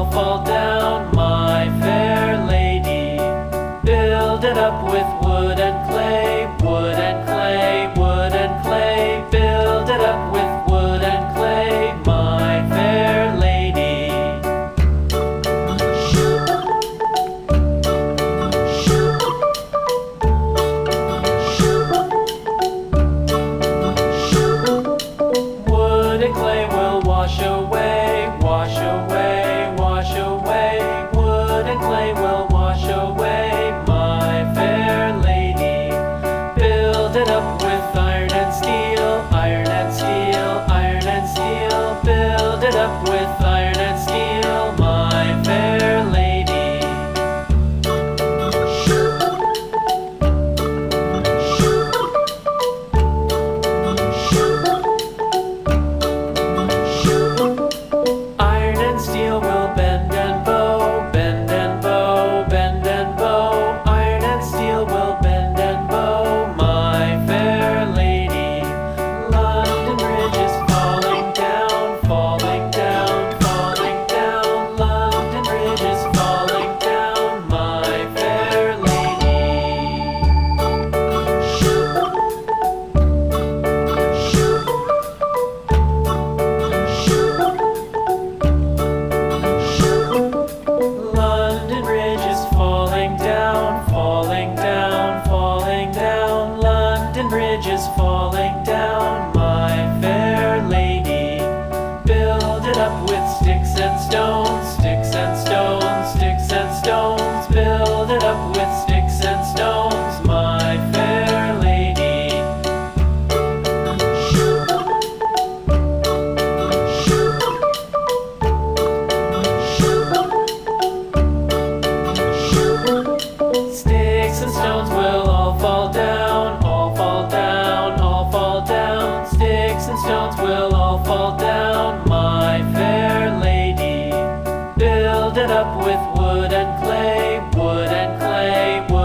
all fall down, my fair lady. Build it up with wood and clay, wood and clay, wood and clay. Build it up with wood and clay, my fair lady. Wood and clay will wash away, wash away, wash away. Wood and clay will wash away, my fair lady. Build it up with iron and steel, iron and steel, iron and steel. Build it up with iron and steel, my fair lady. Iron and steel will bend and bow, bend and bow, bend and bow. Iron and steel will bend and bow, my fair lady. London Bridge is falling down, falling down, falling down. London Bridge is falling down, my fair lady. London Bridge is falling down, falling down, falling down. London Bridge is falling down, my fair lady. Build it up with sticks and stones, sticks and stones, sticks and stones. Build it up with sticks and stones, my fair lady. Sticks and stones will all fall down, all fall down, all fall down. Sticks and stones will all fall down, my fair lady. Build it up with wood and clay, wood and clay, wood